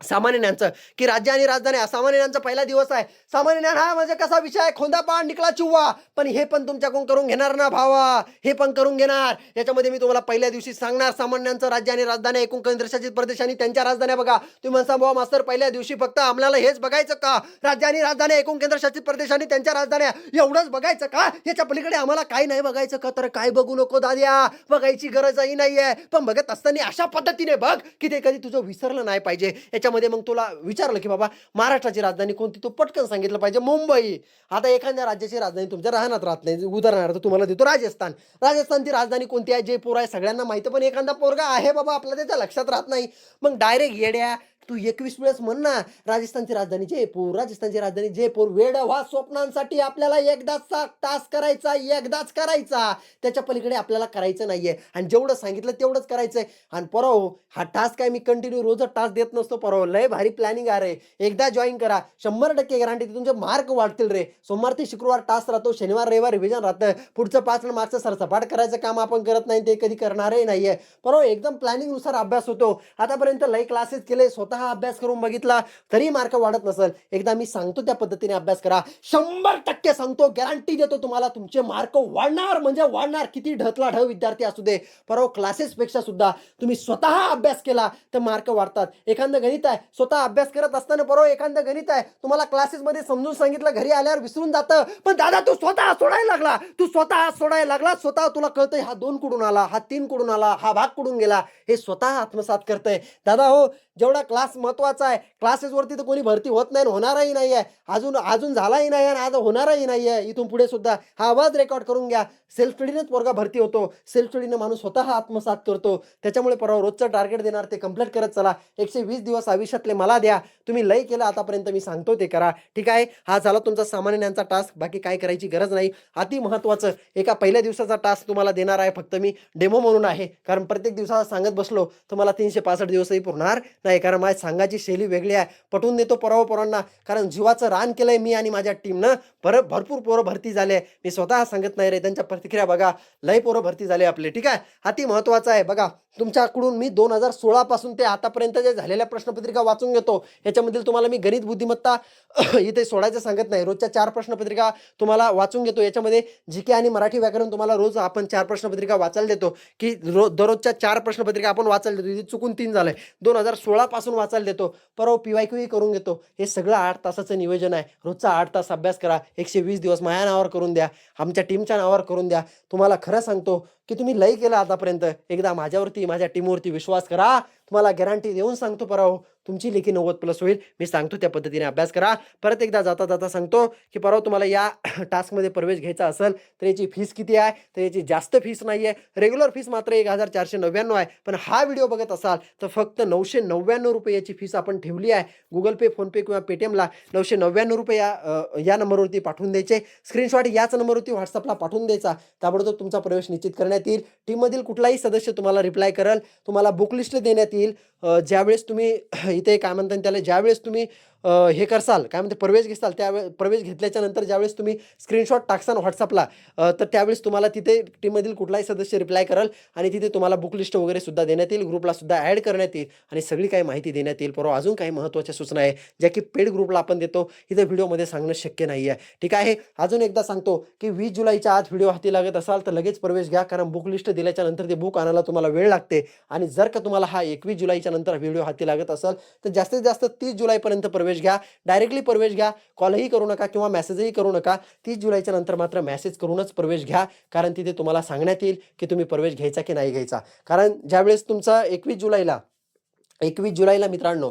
सामान्य ज्ञानचं की राज्य आणि राजधानी सामान्य ज्ञानचा पहिला दिवस आहे. सामान्य ज्ञान हा म्हणजे कसा विषय आहे? खोंदापान निकला चिव्वा. पण हे पण तुमच्याकडून करून घेणार ना भावा, हे पण करून घेणार. याच्यामध्ये मी तुम्हाला पहिल्या दिवशी सांगणार सामान्य ज्ञानचं राज्य आणि राजधानी, एकूण केंद्रशासित प्रदेश आणि त्यांच्या राजधान्या बघा. तुम्ही म्हणता भावा मास्तर पहिल्या दिवशी फक्त आम्हाला हेच बघायचं का? राज्य आणि राजधानी, एकूण केंद्रशासित प्रदेश आणि त्यांच्या राजधान्या एवढंच बघायचं का? याच्या पलीकडे आम्हाला काही नाही बघायचं का? तर काय बघू नको दाद्या, बघायची गरजही नाहीये. पण बघत असताना अशा पद्धतीने बघ की ते कधी तुझं विसरलं नाही पाहिजे. त्याच्यामध्ये मग तुला विचारलं की बाबा महाराष्ट्राची राजधानी कोणती, तू पटकन सांगितलं पाहिजे मुंबई. आता एखाद्या राज्याची राजधानी तुमच्या राहण्यात राहत नाही, उदाहरणार्थ तुम्हाला देतो राजस्थान. राजस्थानची राजधानी कोणती आहे, जयपूर आहे, सगळ्यांना माहिती, पण एखादा पोरगा आहे बाबा आपला त्याच्या लक्षात राहत नाही. मग डायरेक्ट येड्या तू 21 वेळेस म्हण ना राजस्थानची राजधानी जयपूर, राजस्थानची राजधानी जयपूर. वेड व्हा स्वप्नांसाठी. आपल्याला एकदाचा टास्क करायचा, एकदाच करायचा, त्याच्या पलीकडे आपल्याला करायचं नाहीये. आणि जेवढं सांगितलं तेवढंच करायचंय. आणि परव हा टास्क काय मी कंटिन्यू रोजच टास्क देत नसतो. परव लय भारी प्लॅनिंग आहे रे. एकदा जॉईन करा, 100% गॅरंटी तुमचे मार्क वाढतील रे. सोमवार ते शुक्रवार टास्क राहतो, शनिवार रविवार रिव्हिजन राहतं. पुढचं 5 आणि मागचं सरसपाट करायचं काम आपण करत नाही, ते कधी करणारही नाहीये. परव एकदम प्लॅनिंग नुसार अभ्यास होतो. आतापर्यंत लय क्लासेस केले, स्वतः अभ्यास करून बघितला तरी मार्क वाढत नसेल, एकदा मी सांगतो त्या पद्धतीने अभ्यास करा. 100% सांगतो, गॅरंटी देतो तुम्हाला, तुमचे मार्क वाढणार म्हणजे वाढणार. किती ढतला ढ विद्यार्थी असू दे, परवा क्लासेस पेक्षा सुद्धा तुम्ही स्वतः अभ्यास केला तर मार्क वाढतात. एखादं गणित आहे, स्वतः अभ्यास करत असताना परवा एखादं गणित आहे तुम्हाला क्लासेसमध्ये समजून सांगितलं, घरी आल्यावर विसरून जातं, पण दादा तू स्वतः सोडायला लागला, स्वतः तुला कळतंय हा 2 कुठून आला, हा 3 कुठून आला, हा भाग कुठून गेला, हे स्वतः आत्मसात करतंय. दादा हो, जेवढा क्लास महत्वाचा आहे, क्लासेसवरती तर कोणी भरती होत नाही, होणारही नाही आहे, अजून झालाही नाही आणि आज होणारही नाही आहे. इथून पुढे सुद्धा हा आवाज रेकॉर्ड करून घ्या. सेल्फ स्टडीनेच पोरगा भरती होतो, सेल्फ स्टडीने माणूस स्वतः आत्मसात करतो. त्याच्यामुळे परवा रोजचं टार्गेट देणार, ते कंप्लीट करत चला. 120 दिवस आयुष्यातले मला द्या. तुम्ही लय केलं आतापर्यंत, मी सांगतो ते करा. ठीक आहे, हा झाला तुमचा सामान्य ज्ञानचा टास्क. बाकी काय करायची गरज नाही. अति महत्वाचं एका पहिल्या दिवसाचा टास्क तुम्हाला देणार आहे, फक्त मी डेमो म्हणून आहे. कारण प्रत्येक दिवसाला सांगत बसलो तर मला 365 दिवसही पुरणार नाही, कारण माझी सांगायची शैली वेगळी आहे. पटवून देतो पोरांना, कारण जीवाचं रान केलंय मी आणि माझ्या टीमनं. भरपूर पोरं भरती झाले, मी स्वतः सांगत नाही रे, त्यांच्या प्रतिक्रिया बघा, लय पोरं भरती झाले आपले. ठीक आहे, अति महत्वाचं आहे. बघा तुमच्याकडून मी 2016 पासून ते आतापर्यंत जे झालेल्या प्रश्नपत्रिका वाचून घेतो. याच्यामधील तुम्हाला मी गणित बुद्धिमत्ता इथे सोडायचं सांगत नाही. रोजच्या 4 प्रश्नपत्रिका तुम्हाला वाचून घेतो. याच्यामध्ये जीके आणि मराठी व्याकरण तुम्हाला रोज आपण 4 प्रश्नपत्रिका वाचायला देतो, की दररोजच्या 4 प्रश्नपत्रिका आपण वाचायला देतो. इथे चुकून 3 झालंय. 2016 पासून वाचायला देतो. परवा PYQ करून घेतो. हे सगळं 8 तासाचं नियोजन आहे. रोजचा 8 तास अभ्यास करा. 120 दिवस माझ्या नावावर करून द्या, आमच्या टीमच्या नावावर करून द्या. तुम्हाला खरं सांगतो की तुम्ही लय केलं आतापर्यंत. एकदा माझ्यावरती, माझ्या टीमवरती विश्वास करा. तुम्हाला गॅरंटी देऊन सांगतो परवा तुमची लेखी 90+ होईल. मी सांगतो त्या पद्धतीने अभ्यास करा. परत एकदा जाता सांगतो की परवा तुम्हाला या टास्कमध्ये प्रवेश घ्यायचा असेल तर याची फीस किती आहे, तर याची जास्त फीस नाही आहे. रेग्युलर फीस मात्र 1499 आहे. पण हा व्हिडिओ बघत असाल तर फक्त 999 रुपये याची फीस आपण ठेवली आहे. गुगल पे, फोनपे किंवा पेटीएमला 999 रुपये या नंबरवरती पाठवून द्यायचे. स्क्रीनशॉट याच नंबरवरती व्हॉट्सअपला पाठवून द्यायचा. त्याबरोबर तुमचा प्रवेश निश्चित करण्यात येईल. टीममधील कुठलाही सदस्य तुम्हाला रिप्लाय करेल. तुम्हाला बुक लिस्ट देण्यात येईल. ज्यावेळेस तुम्ही इथे काय म्हणतात त्याला, ज्यावेळेस तुम्ही हे करसाल, काय म्हणते, प्रवेश घेसाल, त्यावेळेस प्रवेश घेतल्याच्या नंतर ज्यावेळेस तुम्ही स्क्रीनशॉट टाकसाल व्हॉट्सअपला, तर त्यावेळेस तुम्हाला तिथे टीममधील कुठलाही सदस्य रिप्लाय करेल आणि तिथे तुम्हाला बुक लिस्ट वगैरे सुद्धा देण्यात येईल. ग्रुपला सुद्धा ॲड करण्यात येईल आणि सगळी काही माहिती देण्यात येईल. परवा अजून काही महत्त्वाच्या सूचना आहे ज्या की पेड ग्रुपला आपण देतो, इथे व्हिडिओमध्ये सांगणं शक्य नाही आहे. ठीक आहे, अजून एकदा सांगतो की 20 जुलैच्या आत व्हिडिओ हाती लागत असाल तर लगेच प्रवेश घ्या, कारण बुक लिस्ट दिल्याच्या नंतर ते बुक आणायला तुम्हाला वेळ लागते. आणि जर का तुम्हाला हा 21 जुलैच्या नंतर व्हिडिओ हाती लागत असेल तर जास्तीत जास्त 30 जुलैपर्यंत प्रवेश घ्या. डायरेक्टली प्रवेश घ्या, कॉलही करू नका किंवा मेसेजही करू नका. 30 जुलैच्या नंतर मात्र मेसेज करूनच प्रवेश घ्या, कारण तिथे तुम्हाला सांगण्यात येईल की तुम्ही प्रवेश घ्यायचा की नाही घ्यायचा. कारण ज्यावेळेस तुमचा 21 जुलैला मित्रांनो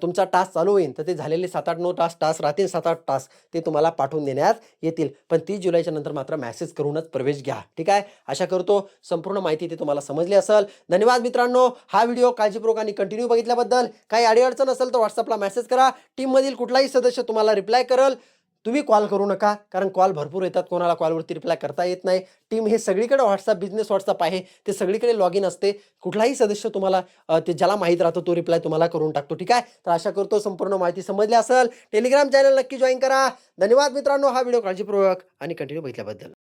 तुमचा टास्क चालू होईल तर ते झालेले 7-8-9 टास्क राहतील, 7-8 टास्क ते तुम्हाला पाठवून देण्यात येतील. पण 30 जुलैच्या नंतर मात्र मेसेज करूनच प्रवेश घ्या. ठीक आहे, आशा करतो संपूर्ण माहिती ते तुम्हाला समजली असेल. धन्यवाद मित्रांनो, हा व्हिडिओ काळजीपूर्वक आणि कंटिन्यू बघितल्याबद्दल. काही अडीअडचण असेल तर व्हॉट्सअपला मेसेज करा. टीममधील कुठलाही सदस्य तुम्हाला रिप्लाय करेल. तुम्ही कॉल करू नका, कारण कॉल भरपूर येतात, कोणाला कॉलवरती रिप्लाय करता येत नाही. टीम हे सगळीकडे व्हॉट्सअप, बिझनेस व्हॉट्सअप आहे, ते सगळीकडे लॉग इन असते. कुठलाही सदस्य तुम्हाला ते ज्याला माहीत राहतो तो रिप्लाय तुम्हाला करून टाकतो. ठीक आहे, तर आशा करतो संपूर्ण माहिती समजली असेल. टेलिग्राम चॅनल नक्की जॉईन करा. धन्यवाद मित्रांनो, हा व्हिडिओ काळजीपूर्वक आणि कंटिन्यू बघितल्याबद्दल.